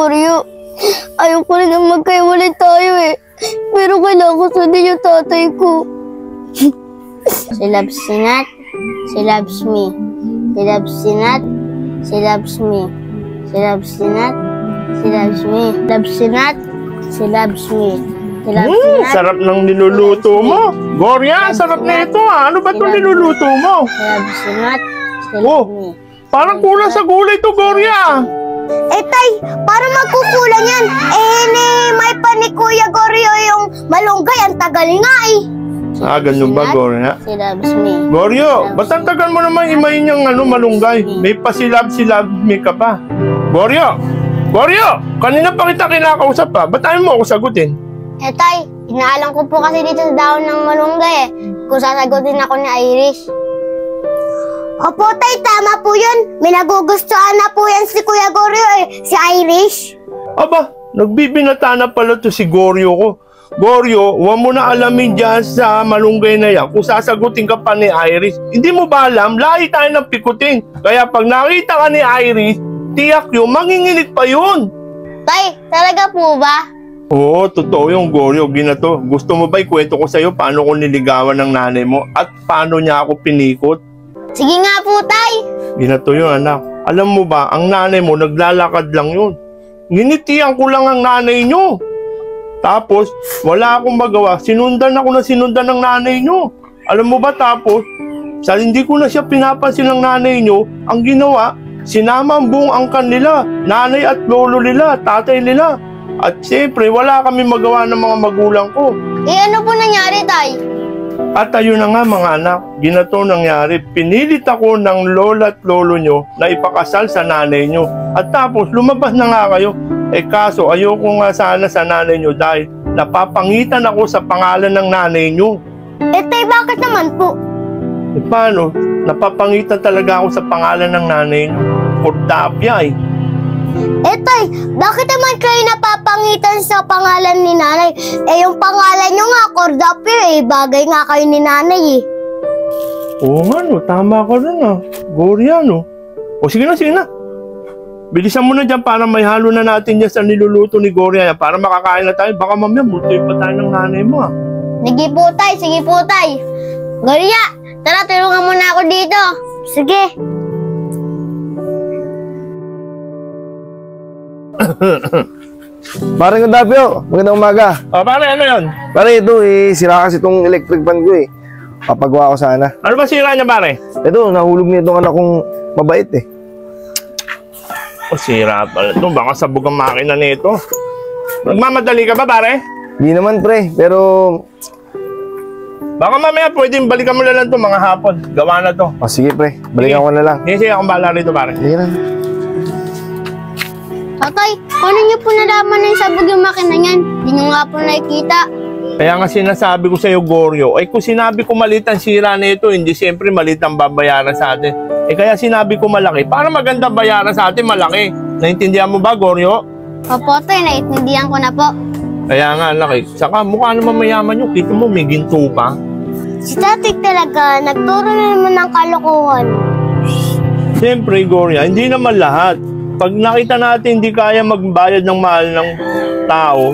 Goryo. Ayaw ko rin na magkaiwalay tayo eh. Pero kailangan ko sundin yung tatay ko. She loves Sinat. She loves me. She loves Sinat. She loves me. She loves Sinat. She loves me. Loves Sinat. She loves me. She loves Sinat. Sarap ng niluluto mo. Gloria, sarap na ito ah. Ano ba itong niluluto mo? She loves Sinat. She loves me. Parang kulang sa gulay to, Gloria. Tay, para magkukulang yan. May pa ni Kuya Goryo yung malunggay. Ang tagal nga eh. Ganun ba, Gloria? She loves me. Goryo, ba't ang tagal mo naman imayin yung malunggay? May pasilab-silab me ka pa. Goryo! Goryo! Kanina pa kita kinakausap pa. Ba't ayaw mo ako sagutin? Tay, inaalam ko po kasi dito sa dahon ng malunggay eh. Kung sasagutin ako ni Irish. Opo, Tay, tama po yun. May nagugustuhan na po yan si Kuya Goryo eh. Si Irish. Aba, nagbibinata na pala to si Goryo ko. Goryo, huwag mo na alamin dyan sa malunggay na yan kung sasagutin ka pa ni Iris. Hindi mo ba alam, lahi tayo ng pikutin. Kaya pag nakita ka ni Iris, tiyak yun, manginginig pa yun. Tay, talaga po ba? Oo, totoo yung Goryo, ginato. Gusto mo ba ikwento ko sa'yo paano ko niligawan ng nanay mo at paano niya ako pinikot? Sige nga po, Tay. Ginato yun, anak. Alam mo ba, ang nanay mo naglalakad lang yun. Nginitian ko lang ang nanay nyo. Tapos, wala akong magawa. Sinundan ako ng nanay nyo. Alam mo ba tapos, sa hindi ko na siya pinapansin ng nanay nyo, ang ginawa, sinama ang buong angkan nila, nanay at lolo nila, tatay nila. At siyempre, wala kami magawa ng mga magulang ko. Ano po nangyari, Tay? At ayun na nga mga anak, ginato nangyari. Pinilit ako ng lola at lolo nyo na ipakasal sa nanay nyo. At tapos, lumabas na nga kayo. Kaso ayoko nga sana sa nanay nyo dahil napapangitan ako sa pangalan ng nanay nyo. Tay, bakit naman po? Paano? Napapangitan talaga ako sa pangalan ng nanay nyo. Cordapia eh. Tay, bakit naman kayo napapangitan sa pangalan ni nanay? Yung pangalan nyo nga, Cordapia eh. Bagay nga kayo ni nanay eh. Oo nga no, tama ka rin ah. Gloria no. O sige na. Bilisan mo na dyan para may halo na natin dyan sa niluluto ni Gloria para makakain na tayo. Baka mamaya multoy pa tayo ng nanay mo ah. Sige po, Tay. Gloria, tara, tulungan mo na ako dito. Sige. Pare Cordapio, magandang umaga. Pare, ano yun? Pare, ito sira kasi itong electric fan ko eh. Papagawa ko sana. Ano ba sira niya, pare? Ito, nahulog niya itong anak kong mabait eh. Sira pala ito. Baka sabog ang makina nito. Nagmamadali ka ba, pare? Hindi naman, pre. Pero... Baka mamaya pwedeng balikan mo na lang ito mga hapon. Gawa na to. O sige, pre. Balikan ko na lang. Sige, akong bahala rito, pare. Sige na. Tatay, paano niyo po nalaman na yung sabog yung makina niyan? Hindi niyo nga po nakikita. Kaya nga sinasabi ko sa iyo, Goryo, kung sinabi ko maliit ang sira nito, hindi siyempre maliit ang babayaran sa atin. Kaya sinabi ko malaki, para maganda bayaran sa atin, malaki. Naintindihan mo ba, Goryo? Opo, Tay, naintindihan ko na po. Kaya nga, laki. Saka mukha naman mayaman yung kita mo, may ginto pa. Si Tatay talaga, nagturo na naman ng kalokohan. Siyempre, Goryo, hindi naman lahat. Pag nakita natin hindi kaya magbayad ng mahal ng tao,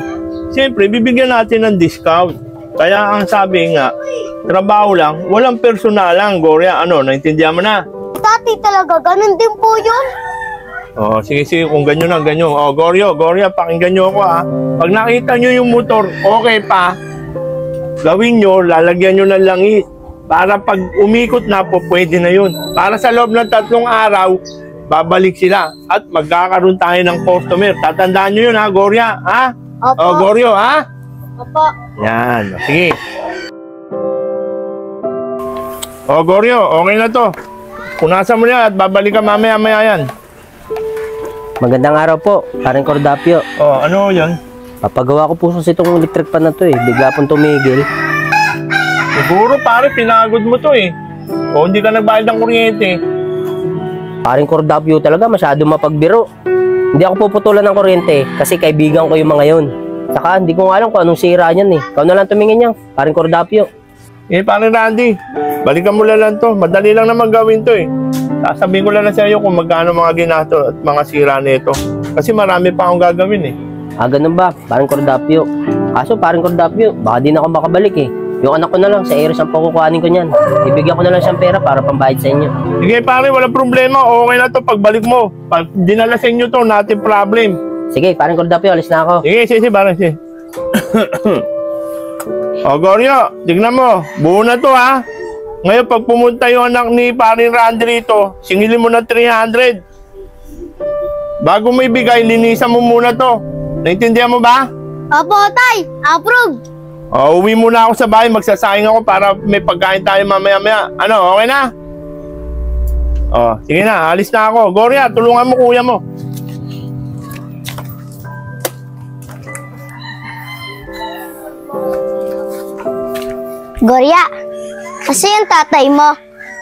siyempre, bibigyan natin ng discount. Kaya ang sabi nga, trabaho lang, walang personalan, Gloria. Ano, naintindihan mo na? Tatay talaga, ganun din po yun. Sige, kung ganyan na, ganyan. Gloria, pakinggan nyo ako ha. Pag nakita nyo yung motor, okay pa, gawin nyo, lalagyan nyo ng langis. Para pag umikot na po, pwede na yun. Para sa loob ng 3 araw, babalik sila at magkakaroon tayo ng customer. Tatandaan nyo yun ha, Gloria, ha? Opo. Goryo, ha? Opo. Yan, sige. Goryo, okay na to. Punasan mo na at babalik ka mamaya-maya yan. Magandang araw po, paring Cordapio. Ano yan? Papagawa ko po sa itong electric pan na to eh. Bigla pong tumigil. Siguro pare, pinagod mo to eh. Hindi ka nagbayad ng kuryente. Paring Cordapio talaga, masyado mapagbiro. Hindi ako puputulan ng kuryente kasi kaibigan ko yung mga yun. Saka hindi ko nga alam kung anong sira niyan eh. Ikaw na lang tumingin niyan, paring Cordapio. Paring Randy, balikan mo lang to. Madali lang naman gawin to eh. Sasabihin ko lang sa iyo kung magkano mga ginato at mga sira nito. Kasi marami pa akong gagawin eh. Ganun ba? Parang Cordapio. Kaso parang Cordapio, baka di na ako makabalik eh. Yung anak ko na lang, sa Eros ang pakukuhanin ko niyan. Ibigyan ko na lang siyang pera para pambayad sa inyo. Sige pare, walang problema. Okay na to pagbalik mo. Pag dinala sa inyo to, natin problem. Sige, parang Cordapio, alis na ako. Sige, parang sige. O, Goryo, tignan mo. Buo na to ha. Ngayon, pag pumunta yung anak ni paring Randy rito, singilin mo na 300. Bago mo ibigay, linisan mo muna to. Naintindihan mo ba? Opo, tay. Approve. O, uwi muna ako sa bahay. Magsasayang ako para may pagkain tayo mamaya-maya. Ano, okay na? O, sige na. Alis na ako. Gorya, tulungan mo kuya mo. Gorya, kasi yung tatay mo.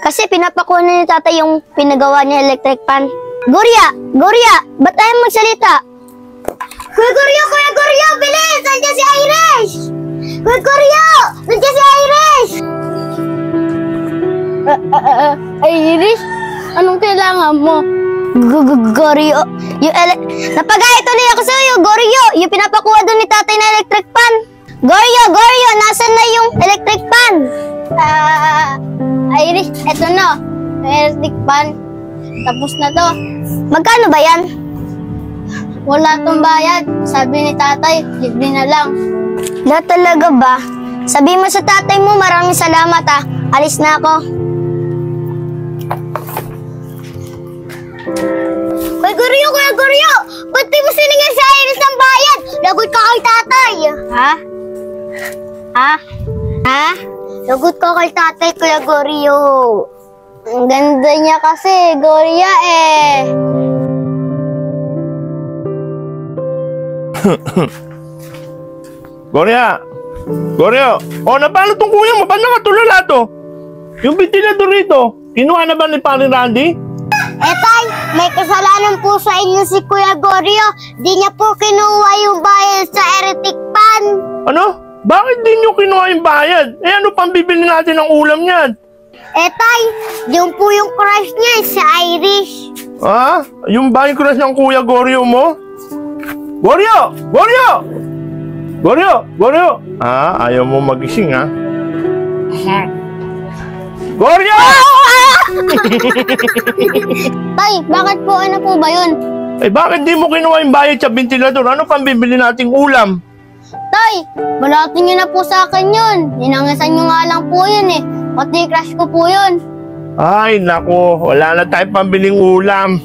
Kasi pinapakuha ni tatay yung pinagawa niya electric fan. Gorya, ba't tayo magsalita? Kuya Goryo, bilis! Nandiyan si Irish! Kuya Goryo, nandiyan si Irish! Irish? Anong kailangan mo? Goryo, napagaya tuloy ako sa'yo, Goryo, yung pinapakuha doon ni tatay na electric fan. Goryo, nasan na yung electric fan? Irish, eto na. Electric fan. Tapos na to. Magkano ba yan? Wala tong bayad. Sabi ni tatay, libre na lang. Na talaga ba? Sabi mo sa tatay mo, maraming salamat ah. Alis na ako. Kuya Goryo! Ba't di mo sinigay sa Iris ng bayad? Lagot ka kay tatay. Ha? Lagot ka kay tatay, Kuya Goryo. Ang ganda niya kasi, Gorya eh. Goryo! O, napano tong kuya mo? Ba't nakatulala to? Yung ventilador rito, kinuha na ba ni paring Randy? Tay, may kasalanan po sa inyo si Kuya Goryo. Di niya po kinuha yung bayad sa electric fan. Ano? Bakit di nyo kinuha yung bayad? Eh ano pang bibili natin ng ulam niyan? Tay, yung po yung crush niya, si Irish. Ha? Yung ba yung crush ng Kuya Goryo mo? Goryo! Ayaw mo magising ha? Goryo! Tay, bakit po? Ano po ba yun? Eh bakit di mo kinuha yung bayad sa ventilador? Ano pang bibili nating ulam? Tay, balatin niyo na po sa akin yun. Ninangasan niyo nga lang po yun eh. Pati crush ko po yun. Ay, nako. Wala na tayo pambiling ulam.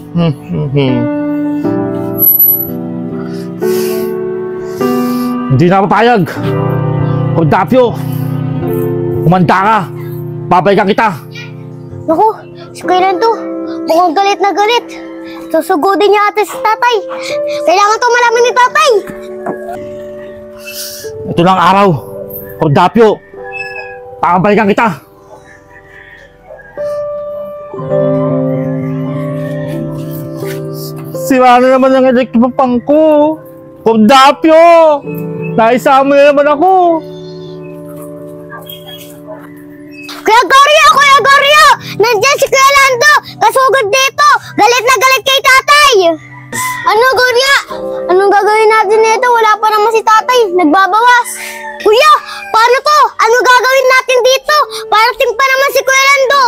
Hindi na papayag. Cordapio, kumanda ka. Babalikan kita. Naku, si Kuya Lando, mukhang galit na galit. Susugudin niya ate si tatay. Kailangan to malaman ni tatay. Ito na ang araw. Cordapio, babalikan kita. Sira na naman ang electric fan ko. Cordapio, naisama na naman ako. Kuya Goryo! Nandiyan si Kuya Lando! Kasugod dito! Galit na galit kay tatay! Ano, Gorya? Anong gagawin natin nito? Wala pa naman si tatay. Nagbabawas. Kuya, paano to? Ano gagawin natin dito? Parating pa naman si Kuya Lando.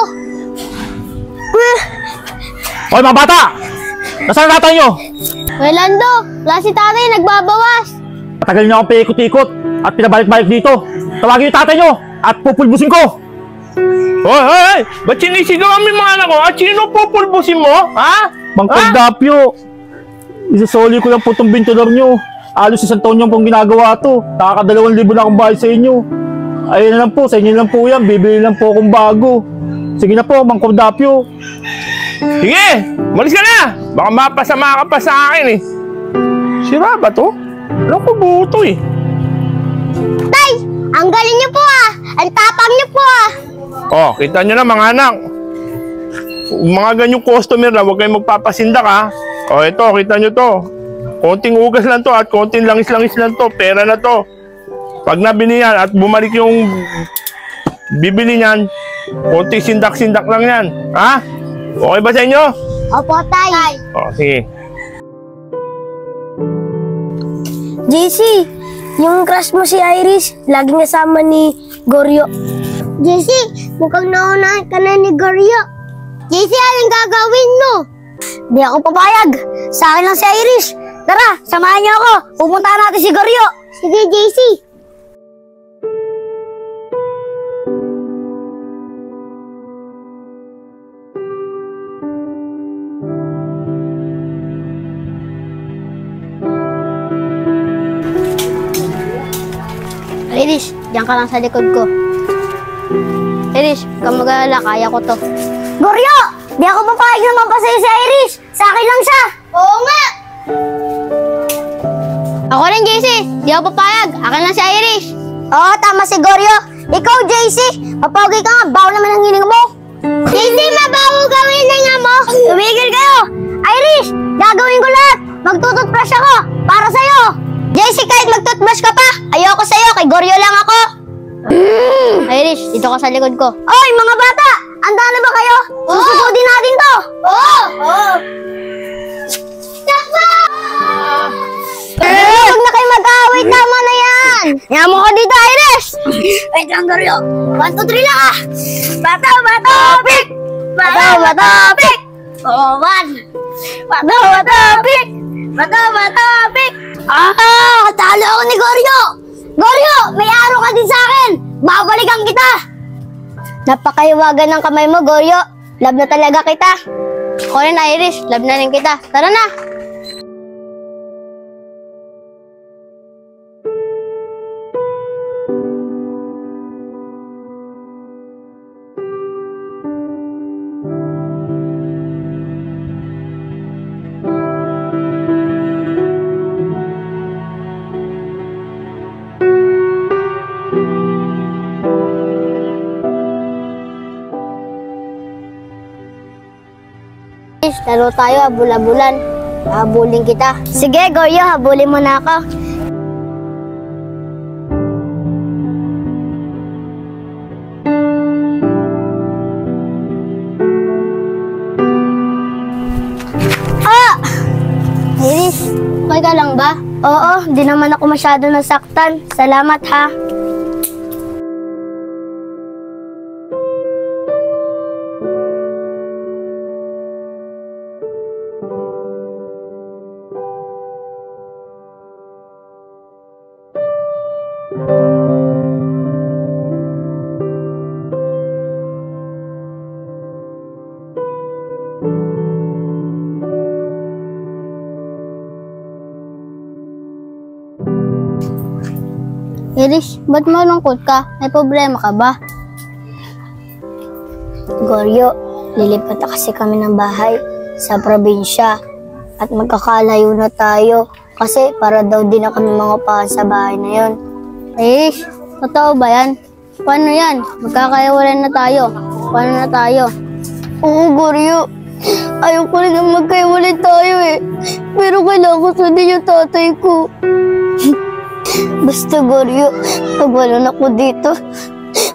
Hoy mga bata! Nasaan ang tatay nyo? Kuya Lando, wala si tatay. Nagbabawas. Patagal niyo akong paikot-ikot at pinabalik-balik dito. Tawagin yung tatay nyo at pupulbusin ko. Hoy! Ba't sinisigawan mo yung mga anak ko? At sino pupulbusin mo? Ha? Mang Cordapio, isasoli ko lang po itong ventilador nyo. Alos 1 taon nyo pong ginagawa to. Nakaka2,000 na akong bayad sa inyo. Ayun na lang po, sa inyo lang po yan. Bibili lang po akong bago. Sige na po, Mang Cordapio. Sige! Malis ka na! Baka mapasama ka pa sa akin eh. Sira ba to? Alam ko buo to eh. Tay, ang galing niyo po ah. Ang tapang niyo po ah. Oh, kita nyo na mga anak. Mga ganyong customer na, huwag kayong magpapasindak ha. Oh, ito, kita nyo to. Konting ugas lang to at konting langis-langis lang to. Pera na to. Pag nabili yan at bumalik yung bibili niyan, konting sindak-sindak lang yan. Ha? Okay ba sa inyo? Opo, tay. Oh, sige. JC, yung crush mo si Iris, laging kasama ni Goryo. JC, mukhang naunahan ka na ni Goryo. JC, anong gagawin mo? Di ako papayag. Sa akin lang si Iris. Tara, samahan niyo ako. Pupuntahan natin si Goryo. Sige, JC. Iris, diyan ka lang sa likod ko. Iris, huwag kang mag-alala, kaya ko to. Goryo! Di ako papayag na mampasayo si Iris! Sa akin lang siya! Oo nga! Ako rin, JC. Di ako papayag. Akin lang si Iris. Oo, tama si Goryo. Ikaw, JC, mapawagay ka nga. Bawo naman ang hininga mo. JC, mabawo gawin na nga mo. Tumigil kayo. Iris, gagawin ko lahat. Magtututbrush ako para sa'yo. JC, kahit magtutbrush ka pa, ayoko sa'yo. Kay Goryo lang ako. Iris, dito ka sa likod ko. Oy, mga bata! Handa na ba kayo? Susugudin natin to! Oo! Oo! Huwag na kayo mag-away, tama na yan! Yan mo ko dito, Iris! Wait lang, Goryo. 1, 2, 3 lang ah! Bato, bato, pick! Bato, bato, pick! Oo, 1! Bato, bato, pick! Bato, bato, pick! Ah! Talo ako ni Goryo! Goryo! May araw ka din sa akin! Babalikan kita! Napakahiwagan ng kamay mo, Goryo. Love na talaga kita. Ako rin, Iris. Love na rin kita. Tara na! Laro tayo, habul-habulan. Habulin kita. Sige, Goryo, habulin mo na ako. Ah! Iris, okay ka lang ba? Oo, di naman ako masyado nasaktan. Salamat ha. Iris, ba't malungkot ka? May problema ka ba? Goryo, lilipat na kasi kami ng bahay sa probinsya at magkakalayo na tayo kasi para daw din na kami mga paan sa bahay na yon. Iris, totoo ba yan? Paano yan? Magkakayawalan na tayo. Paano na tayo? Oo, Goryo. Ayaw ko rin na magkaiwalay tayo eh. Pero kailangan ko sundin yung tatay ko. Basta, Goryo, pag wala na ko dito,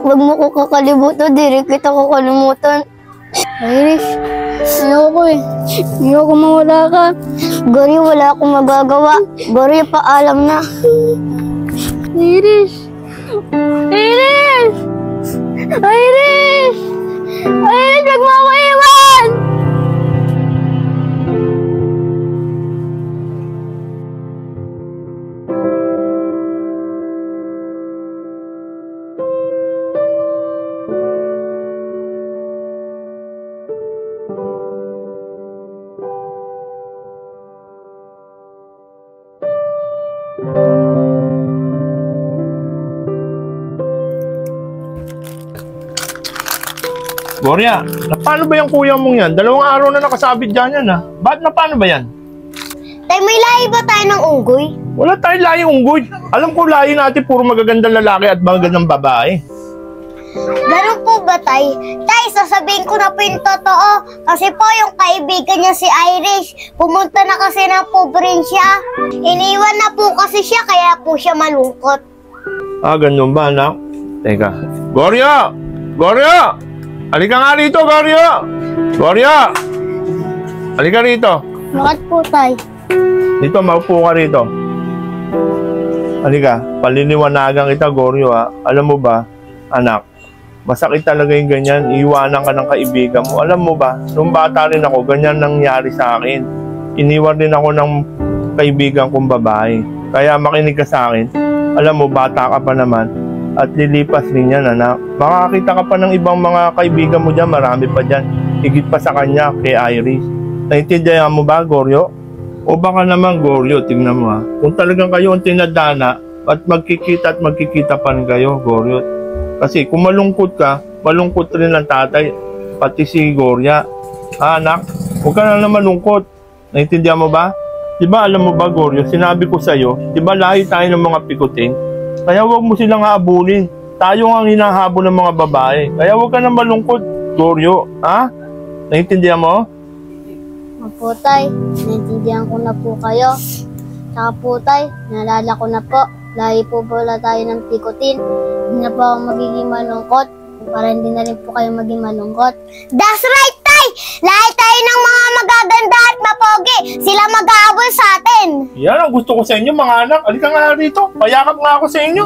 wag mo ko kakalimutan, di rin kita kakalimutan. Iris, ayoko eh. Ayoko mawala ka. Goryo, wala akong magagawa. Goryo, paalam na. Iris! Iris! Iris! Iris, wag mo ako iwan! Gorya, paano ba yung kuya mong yan? 2 araw na nakasabit dyan yan ha. Ba't paano ba yan? Tay, may lahi ba tayo ng unggoy? Wala tayong lahi unggoy. Alam ko lahi natin puro magagandang lalaki at magagandang babae. Ganun po ba, Tay? Tay, sasabihin ko na po yung totoo. Kasi po yung kaibigan niya si Iris, pumunta na kasi ng probinsya. Iniwan na po kasi siya, kaya po siya malungkot. Ah, ganun ba, anak? Teka. Gorya! Gorya! Halika nga rito, Gorya! Gorya! Halika rito. Bakit po, Tay? Dito, maupo ka rito. Halika, paliniwanagan kita, Goryo, ha. Alam mo ba, anak, masakit talaga yung ganyan. Iiwanan ka ng kaibigan mo. Alam mo ba, nung bata rin ako, ganyan nangyari sa akin. Iniwan din ako ng kaibigan kong babae. Kaya makinig ka sa akin. Alam mo, bata ka pa naman. At lilipas rin yan, anak. Makakita ka pa ng ibang mga kaibigan mo dyan. Marami pa dyan. Higit pa sa kanya, kay Iris. Naintindihan mo ba, Goryo? O baka naman, Goryo, tingnan mo, ha. Kung talagang kayo ang tinadana at magkikita pa rin kayo, Goryo. Kasi kung malungkot ka, malungkot rin ang tatay, pati si Gorya. Ha, anak? Huwag ka na naman malungkot. Naintindihan mo ba? Diba alam mo ba, Goryo, sinabi ko sa'yo, diba lahi tayo ng mga pikutin? Kaya huwag mo silang haabulin. Tayo ang hinahabol ng mga babae. Kaya huwag ka na malungkot, Goryo. Ha? Naintindihan mo? Opo, Tay. Naintindihan ko na po kayo. Tsaka po, Tay, naalala ko na po. Lahi po pala tayo ng pikutin. Hindi na po ako magiging malungkot. Para hindi na rin po kayo maging malungkot. That's right, Tay! Lahi tayo ng mga magaganda at mapogi. Sila mag-aabol sa atin. Yan ang gusto ko sa inyo, mga anak. Halika nga rito. Payakap nga ako sa inyo.